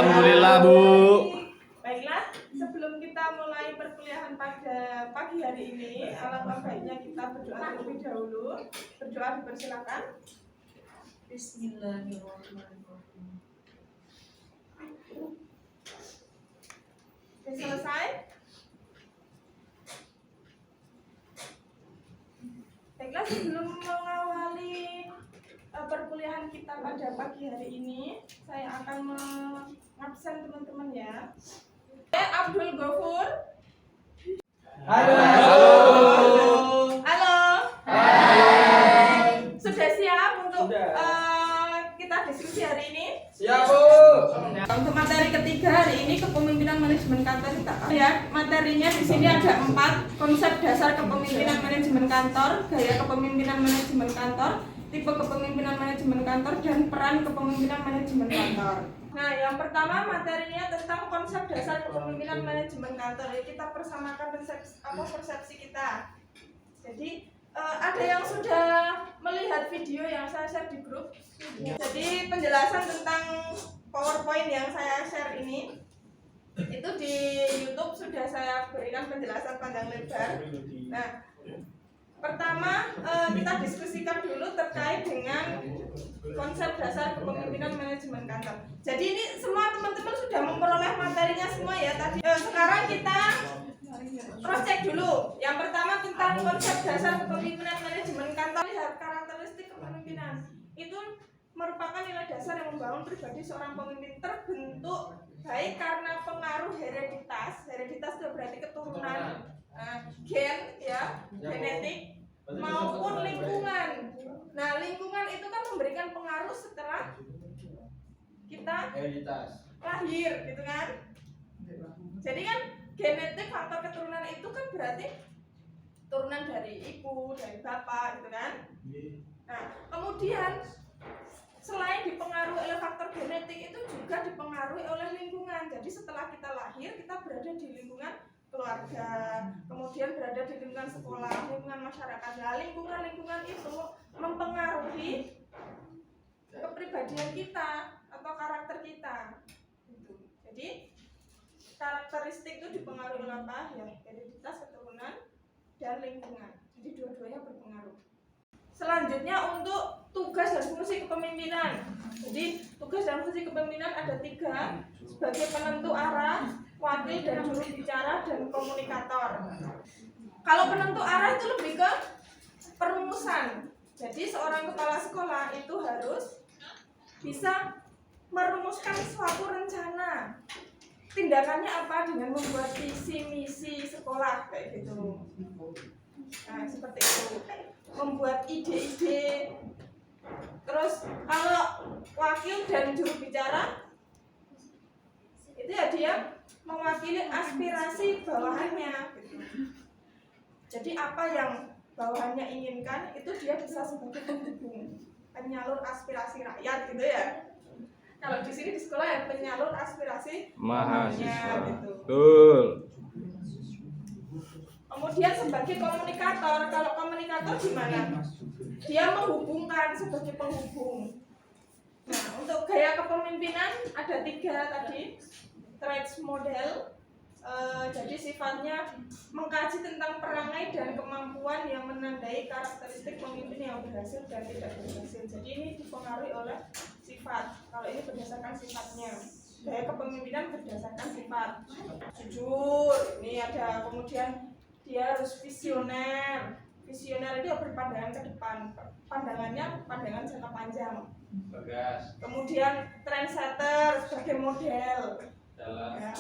Alhamdulillah, Bu. Baiklah, sebelum kita mulai perkuliahan pada pagi hari ini, alangkah baiknya kita berdoa terlebih dahulu. Berdoa dipersilakan. Bismillahirrahmanirrahim. Sudah selesai? Baiklah, sebelum mengawali perkuliahan kita pada pagi hari ini, saya akan mengabsen teman-teman ya. Abdul Ghafur. Halo. Halo. Hai. Sudah siap untuk Sudah. kita diskusi hari ini? Siap, Bu. Untuk materi ketiga hari ini kepemimpinan manajemen kantor kita lihat materinya di sini ada 4 konsep dasar kepemimpinan manajemen kantor, gaya kepemimpinan manajemen kantor, tipe kepemimpinan manajemen kantor, dan peran kepemimpinan manajemen kantor. Nah, yang pertama materinya tentang konsep dasar kepemimpinan manajemen kantor. Ya, kita persamakan persepsi kita. Jadi ada yang sudah melihat video yang saya share di grup. Jadi penjelasan tentang PowerPoint yang saya share ini itu di YouTube sudah saya berikan penjelasan panjang lebar. Nah, pertama kita diskusikan dulu terkait dengan konsep dasar kepemimpinan manajemen kantor. Jadi ini semua teman-teman sudah memperoleh materinya semua ya tadi. Sekarang kita cross check dulu. Yang pertama tentang konsep dasar kepemimpinan manajemen kantor. Lihat karakteristik kepemimpinan. Itu merupakan nilai dasar yang membangun pribadi seorang pemimpin, terbentuk baik karena pengaruh hereditas. Hereditas itu berarti keturunan, gen ya, genetik maupun lingkungan. Nah, lingkungan itu kan memberikan pengaruh setelah kita lahir, gitu kan? Jadi kan genetik faktor keturunan itu kan berarti turunan dari ibu, dari bapak, gitu kan? Nah, kemudian selain dipengaruhi oleh faktor genetik itu juga dipengaruhi oleh lingkungan. Jadi setelah kita lahir kita berada di lingkungan keluarga, kemudian berada di lingkungan sekolah, lingkungan masyarakat. Nah, lingkungan itu mempengaruhi kepribadian kita atau karakter kita. Jadi karakteristik itu dipengaruhi oleh apa? Ya, hereditas, keturunan, dan lingkungan. Jadi dua-duanya berpengaruh. Selanjutnya untuk tugas dan fungsi kepemimpinan. Jadi tugas dan fungsi kepemimpinan ada 3 sebagai penentu arah, wakil dan juru bicara, dan komunikator. Kalau penentu arah itu lebih ke perumusan. Jadi seorang kepala sekolah itu harus bisa merumuskan suatu rencana. Tindakannya apa dengan membuat visi misi sekolah kayak gitu. Nah, seperti itu. Membuat ide-ide. Terus kalau wakil dan juru bicara itu ya dia mewakili aspirasi bawahannya gitu. Jadi apa yang bawahannya inginkan itu dia bisa sebagai penghubung, penyalur aspirasi rakyat gitu ya. Kalau di sini di sekolah ya penyalur aspirasi Mahasiswa gitu. Betul. Kemudian sebagai komunikator, kalau komunikator gimana? Dia menghubungkan sebagai penghubung. Nah, untuk gaya kepemimpinan ada 3 tadi, traits model. Jadi sifatnya mengkaji tentang perangai dan kemampuan yang menandai karakteristik pemimpin yang berhasil dan tidak berhasil. Jadi ini dipengaruhi oleh sifat. Kalau ini berdasarkan sifatnya. Gaya kepemimpinan berdasarkan sifat. Jujur, ini ada. Kemudian dia harus visioner. Visioner itu berpandangan ke depan. Pandangannya pandangan jangka panjang. Kemudian trendsetter sebagai model. Ya.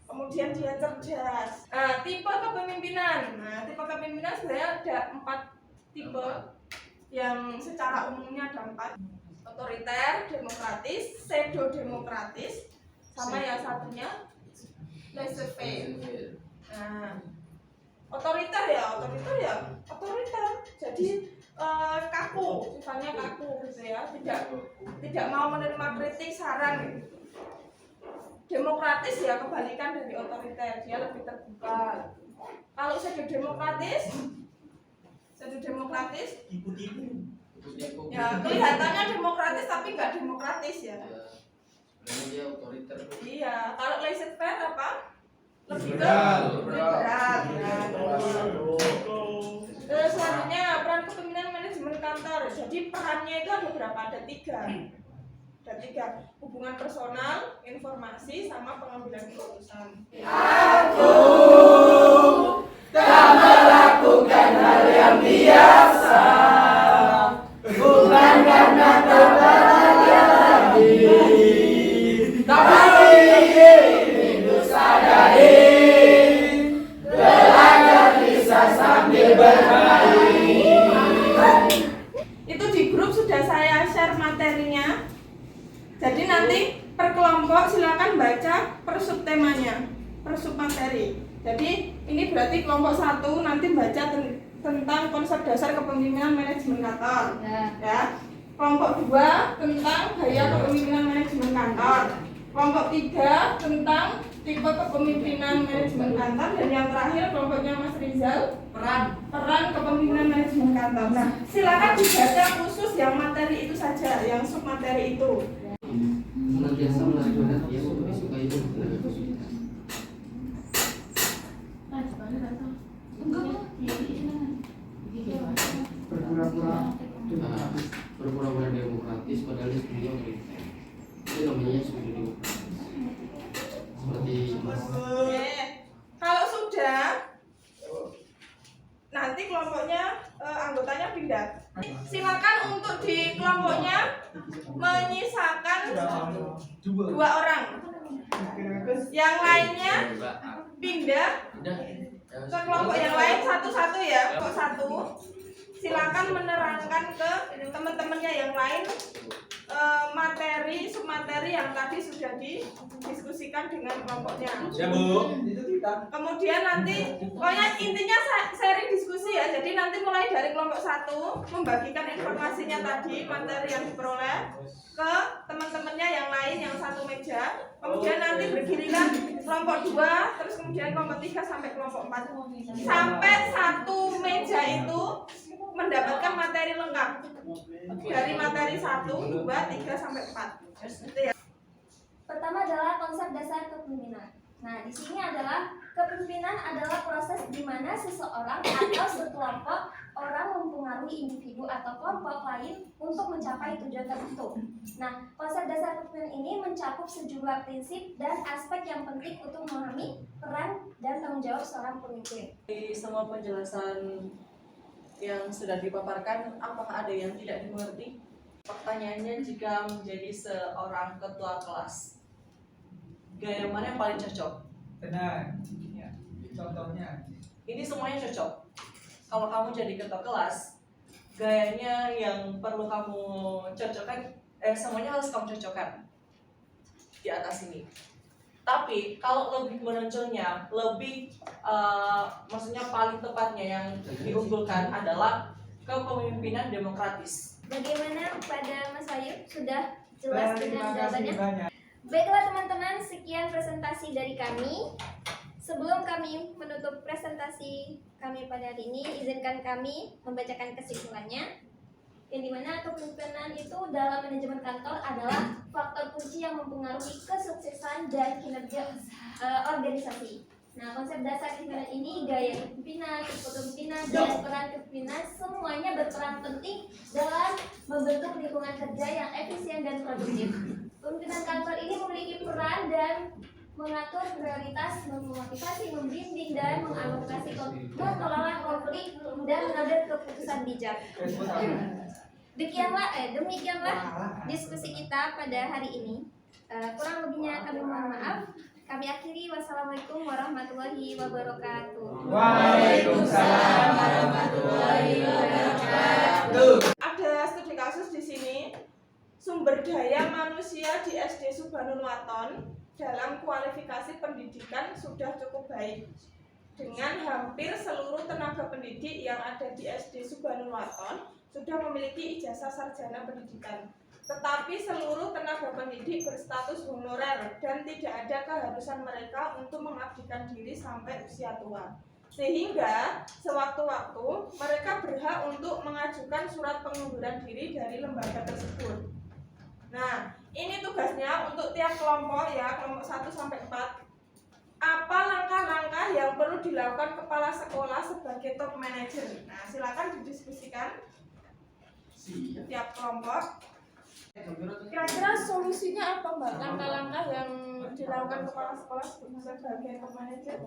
Kemudian dia cerdas. Nah, tipe kepemimpinan. Nah, tipe kepemimpinan sebenarnya ada 4 tipe. Yang secara umumnya ada 4. Otoriter, demokratis, pseudo-demokratis, sama yang satunya laissez-faire. Nah, otoriter. Jadi kaku, sifatnya kaku gitu ya. Tidak mau menerima kritik, saran. Demokratis ya kebalikan dari otoriter, dia lebih terbuka. Kalau pseudo-demokratis ya kelihatannya demokratis tapi nggak demokratis ya. Dia otoriter. Lebih Liberal. liberal. Selanjutnya peran kepemimpinan manajemen kantor. Jadi perannya itu ada berapa? Ada tiga. Hubungan personal, informasi, sama pengambilan keputusan. Tak melakukan hal yang biasa, bukan karena tak bahagia lagi, tapi rindu sadari, belajar bisa sambil bermain. Itu di grup sudah saya share materinya. Jadi nanti per kelompok silakan baca per subtemanya, per submateri. Jadi ini berarti kelompok 1 nanti baca tentang konsep dasar kepemimpinan manajemen kantor. Ya. Kelompok 2 tentang gaya kepemimpinan manajemen kantor. Kelompok 3 tentang tipe kepemimpinan manajemen kantor, dan yang terakhir kelompoknya Mas Rizal, peran kepemimpinan manajemen kantor. Nah, silakan dibaca khusus yang materi itu saja, yang submateri itu. Senantiasa menarik perhatian untuk disukai itu tenaga kesulitan. Berpura-pura demokratis padahal sebenarnya otoriter. Itu namanya studi demokratis. Seperti Oke. Kalau sudah, nanti kelompoknya anggotanya pindah. Silakan untuk di kelompoknya menyisakan 2 orang. Yang lainnya pindah ke kelompok yang lain satu-satu ya. Kelompok 1 silakan menerangkan ke teman-temannya yang lain materi, submateri yang tadi sudah didiskusikan dengan kelompoknya. Ya Bu, itu kita. Kemudian nanti, pokoknya intinya sharing diskusi ya. Jadi nanti mulai dari kelompok 1 membagikan informasinya tadi, materi yang diperoleh ke teman-temannya yang lain yang satu meja. Kemudian nanti bergiliran kelompok 2, terus kemudian kelompok 3 sampai kelompok 4. Sampai satu meja itu mendapatkan materi lengkap. Dari materi 1, 2, 3 sampai 4. Itu ya. Pertama adalah konsep dasar kepemimpinan. Nah, di sini adalah kepemimpinan adalah proses di mana seseorang atau sekelompok orang mempengaruhi individu atau kelompok lain untuk mencapai tujuan tertentu. Nah, konsep dasar kepemimpinan ini mencakup sejumlah prinsip dan aspek yang penting untuk memahami peran dan tanggung jawab seorang pemimpin. Di semua penjelasan yang sudah dipaparkan, apakah ada yang tidak dimengerti? Pertanyaannya, jika menjadi seorang ketua kelas, gaya mana yang paling cocok? Benar. Ya. Contohnya. Ini semuanya cocok. Kalau kamu jadi ketua kelas, gayanya yang perlu kamu cocokkan, semuanya harus kamu cocokkan di atas ini. Tapi kalau lebih menonjolnya, maksudnya paling tepatnya yang diunggulkan adalah kepemimpinan demokratis. Bagaimana pada Mas Ayu? Sudah jelas dengan Terima kasih jawabannya? banyak. Baiklah teman-teman, sekian presentasi dari kami. Sebelum kami menutup presentasi kami pada hari ini, izinkan kami membacakan kesimpulannya. Yang dimana kepemimpinan itu dalam manajemen kantor adalah faktor kunci yang mempengaruhi kesuksesan dan kinerja organisasi. Nah, konsep dasar kepemimpinan ini, gaya kepemimpinan, tipe kepemimpinan, dan peran kepemimpinan semuanya berperan penting dalam membentuk lingkungan kerja yang efisien dan produktif. Pemimpinan kantor ini memiliki peran dan mengatur prioritas, memotivasi, membimbing, dan mengalokasi mengelola konflik dan mengambil keputusan bijak. Demikianlah diskusi kita pada hari ini. Kurang lebihnya kami mohon maaf. Kami akhiri. Wassalamualaikum warahmatullahi wabarakatuh. Waalaikumsalam warahmatullahi wabarakatuh. Ada studi kasus di sini. Sumber daya manusia di SD Subhanul Waton dalam kualifikasi pendidikan sudah cukup baik. Dengan hampir seluruh tenaga pendidik yang ada di SD Subhanul Waton sudah memiliki ijazah sarjana pendidikan. Tetapi seluruh tenaga pendidik berstatus honorer dan tidak ada keharusan mereka untuk mengabdikan diri sampai usia tua. Sehingga sewaktu-waktu mereka berhak untuk mengajukan surat pengunduran diri dari lembaga tersebut. Nah, ini tugasnya untuk tiap kelompok ya, kelompok 1 sampai 4. Apa langkah langkah-langkah yang perlu dilakukan kepala sekolah sebagai top manager. Nah, silakan didiskusikan tiap kelompok. Kira-kira solusinya apa, Mbak? Langkah-langkah yang dilakukan kepala sekolah sebagai top manager?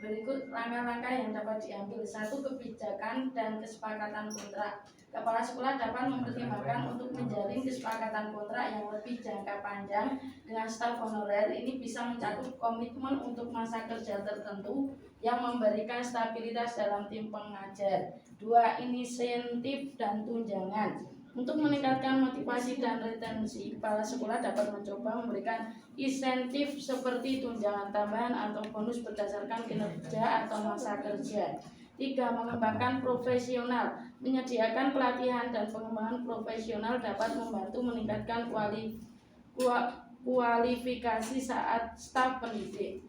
Berikut langkah-langkah yang dapat diambil. 1. Kebijakan dan kesepakatan kontrak. Kepala sekolah dapat mempertimbangkan untuk menjalin kesepakatan kontrak yang lebih jangka panjang dengan staf honorer. Ini bisa mencakup komitmen untuk masa kerja tertentu yang memberikan stabilitas dalam tim pengajar. 2. Insentif dan tunjangan. Untuk meningkatkan motivasi dan retensi, kepala sekolah dapat mencoba memberikan insentif seperti tunjangan tambahan atau bonus berdasarkan kinerja atau masa kerja. 3. Mengembangkan profesional. Menyediakan pelatihan dan pengembangan profesional dapat membantu meningkatkan kualifikasi saat staf pendidik.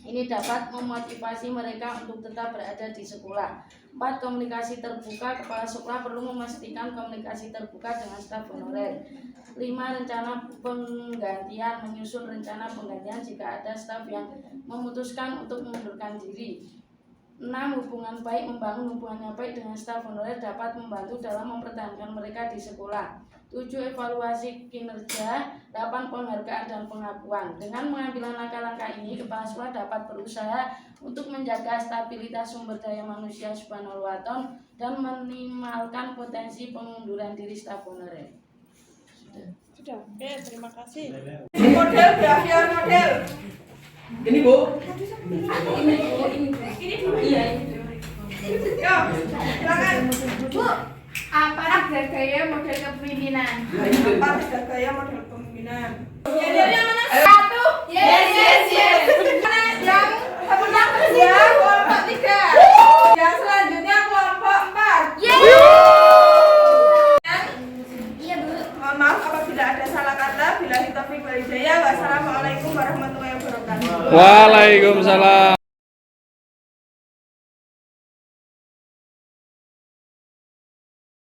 Ini dapat memotivasi mereka untuk tetap berada di sekolah. 4. Komunikasi terbuka. Kepala sekolah perlu memastikan komunikasi terbuka dengan staf honorer. 5. Rencana penggantian. Menyusun rencana penggantian jika ada staf yang memutuskan untuk mengundurkan diri. 6. Hubungan baik. Membangun hubungan yang baik dengan staf honorer dapat membantu dalam mempertahankan mereka di sekolah. 7. Evaluasi kinerja. 8. Penghargaan dan pengakuan. Dengan mengambil langkah-langkah ini, kepala sekolah dapat berusaha untuk menjaga stabilitas sumber daya manusia subhanahu wa ta'ala dan minimalkan potensi pengunduran diri staf honorer. Sudah. Oke, terima kasih. Model behavior model. Ini Bu. Ini dulu. Iya, ini dulu. Yo, silakan. Bu, apa tiga gaya model kepemimpinan? Apa tiga gaya model kepemimpinan? Yang mana? 1. Yes. Yang kemudian kedua kelompok 3. Yang selanjutnya kelompok 4. Iya, Bu. Mohon maaf apabila ada salah kata. Billahi taufiq wal hidayah. Wassalamualaikum warahmatullahi wabarakatuh. Waalaikumsalam.